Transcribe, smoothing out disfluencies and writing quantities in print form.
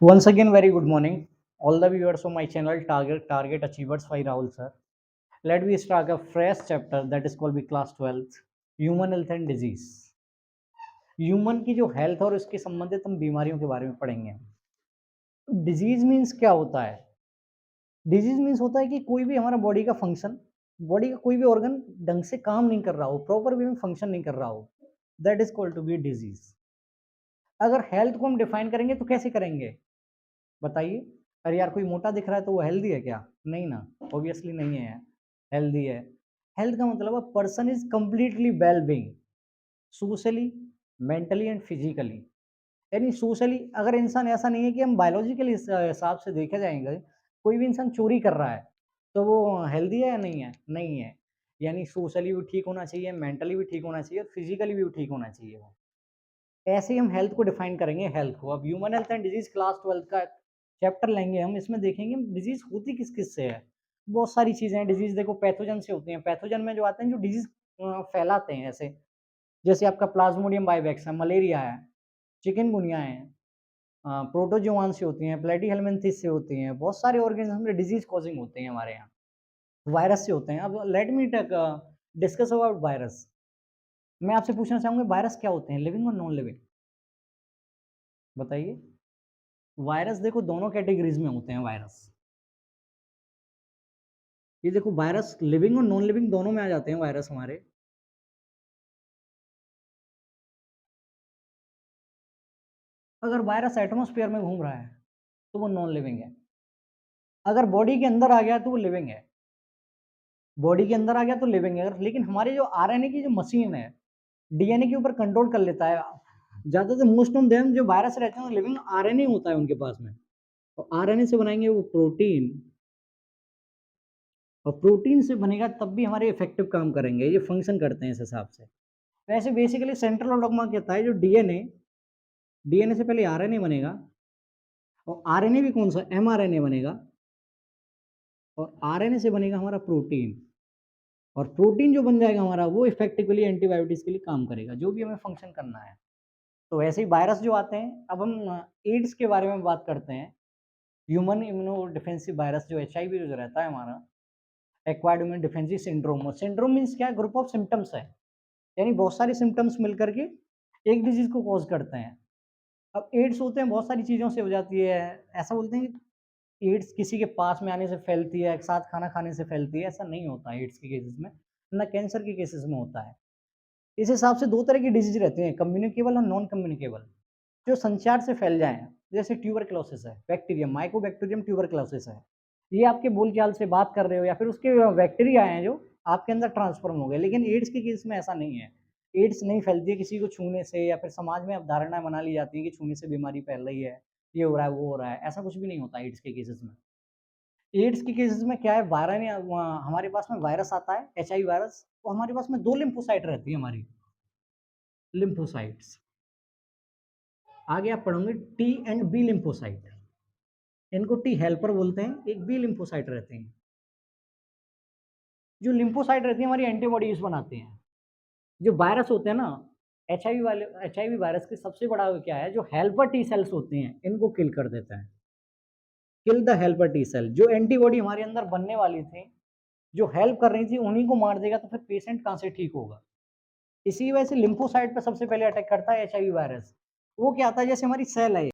Once again, very good morning, all the viewers of my channel Target Achievers by Rahul sir. Let me start a fresh chapter that is called class 12th Human Health and Disease. Human की जो health और उसके संबंधित हम बीमारियों के बारे में पढ़ेंगे। डिजीज मीन्स क्या होता है? डिजीज मीन्स होता है कि कोई भी हमारा बॉडी का फंक्शन, बॉडी का कोई भी ऑर्गन ढंग से काम नहीं कर रहा हो, प्रॉपर वे में फंक्शन नहीं कर रहा हो, that is called to be disease. अगर हेल्थ को हम डिफाइन करेंगे तो कैसे करेंगे बताइए? अरे यार, कोई मोटा दिख रहा है तो वो हेल्दी है क्या? नहीं ना, ऑब्वियसली नहीं है, हेल्दी है। हेल्थ का मतलब है person is completely well being, socially, mentally and physically. यानी सोशली अगर इंसान ऐसा नहीं है कि हम बायोलॉजिकल हिसाब से देखे जाएंगे, कोई भी इंसान चोरी कर रहा है तो वो हेल्दी है या नहीं है? नहीं है। यानी सोशली भी ठीक होना चाहिए, मेंटली भी ठीक होना चाहिए और फिजिकली भी ठीक होना चाहिए वो। ऐसे ही हम हेल्थ को डिफाइन करेंगे हेल्थ को। अब human health and disease class 12 का चैप्टर लेंगे हम, इसमें देखेंगे डिजीज होती किस किस से है। बहुत सारी चीजें हैं डिजीज, देखो पैथोजन से होती हैं। पैथोजन में जो आते हैं जो डिजीज फैलाते हैं, ऐसे जैसे आपका प्लाज्मोडियम बाइवेक्स है, मलेरिया है, चिकनगुनिया है, प्रोटोजोआन से होती हैं, प्लेटिहेल्मिन्थेस से होती हैं। बहुत सारे ऑर्गेनिज्म में डिजीज कॉजिंग होते हैं हमारे यहाँ, वायरस से होते हैं। अब let me discuss about virus. मैं आपसे पूछना चाहूंगा वायरस क्या होते हैं, लिविंग और नॉन लिविंग? बताइए। वायरस देखो दोनों कैटेगरीज में होते हैं वायरस। ये देखो वायरस लिविंग और नॉन लिविंग दोनों में आ जाते हैं वायरस हमारे। अगर वायरस एटमॉस्फेयर में घूम रहा है तो वो नॉन लिविंग है। अगर बॉडी के अंदर आ गया तो वो लिविंग है। बॉडी के अंदर आ गया तो लिविंग है। लेकिन हमारे जो आरएनए की जो मशीन है, डीएनए के ऊपर कंट्रोल कर लेता है। ज्यादातर मोस्ट ऑफ देम जो वायरस रहते हैं लिविंग आरएनए होता है उनके पास में, और आरएनए से बनाएंगे वो प्रोटीन, और प्रोटीन से बनेगा तब भी हमारे इफेक्टिव काम करेंगे। ये फंक्शन करते हैं इस हिसाब से। वैसे बेसिकली सेंट्रल डॉगमा कहता है जो डीएनए, डीएनए से पहले आरएनए बनेगा, और आरएनए भी कौन सा, एमआरएनए बनेगा, और आरएनए से बनेगा हमारा प्रोटीन, और प्रोटीन जो बन जाएगा हमारा वो इफेक्टिवली एंटीबायोटिक्स के लिए काम करेगा, जो भी हमें फंक्शन करना है। तो ऐसे ही वायरस जो आते हैं। अब हम एड्स के बारे में बात करते हैं। ह्यूमन इम्यूनो डिफेंसिव वायरस जो एचआईवी जो रहता है हमारा, acquired immuno defensive syndrome. Syndrome means क्या? ग्रुप ऑफ सिम्टम्स है, यानी बहुत सारे सिम्टम्स मिलकर के एक डिजीज को कॉज करते हैं। अब एड्स होते हैं बहुत सारी चीज़ों से हो जाती है। ऐसा बोलते हैं कि एड्स किसी के पास में आने से फैलती है, एक साथ खाना खाने से फैलती है। ऐसा नहीं होता है एड्स के केसेस में, ना कैंसर के केसेस में होता है। इस हिसाब से दो तरह की डिजीज रहती हैं, कम्युनिकेबल और नॉन कम्युनिकेबल, जो संचार से फैल जाएं। जैसे ट्यूबरक्लोसिस है, बैक्टीरिया माइकोबैक्टीरियम ट्यूबरक्लोसिस है। ये आपके बोलचाल से बात कर रहे हो या फिर उसके बैक्टीरिया हैं जो आपके अंदर ट्रांसफॉर्म हो गए। लेकिन एड्स के केस में ऐसा नहीं है। एड्स नहीं फैलती है किसी को छूने से, या फिर समाज में अवधारणा बना ली जाती है कि छूने से बीमारी फैल रही है, ये हो रहा है, वो हो रहा है। ऐसा कुछ भी नहीं होता एड्स के केसेस में। एड्स के केसेस में क्या है, हमारे पास में वायरस आता है, एचआईवी वायरस, तो हमारे पास में दो लिम्फोसाइट रहती है हमारी, लिम्फोसाइट्स। आगे आप पढ़ोगे टी एंड बी लिम्फोसाइट। इनको टी हेल्पर बोलते हैं, एक बी लिम्फोसाइट रहते हैं। जो लिम्फोसाइट रहती है हमारी एंटीबॉडीज बनाते हैं। जो वायरस होते हैं ना, एचआईवी वायरस के सबसे बड़ा क्या है, जो हेल्पर टी सेल्स होते हैं इनको किल कर देता है। Kill the helper T cell. जो एंटीबॉडी हमारे अंदर बनने वाली थी, जो हेल्प कर रही थी, उन्हीं को मार देगा तो फिर पेशेंट कहाँ से ठीक होगा? इसी वजह से लिम्फोसाइट पे सबसे पहले अटैक करता है एचआईवी वायरस। वो क्या आता है, जैसे हमारी सेल है,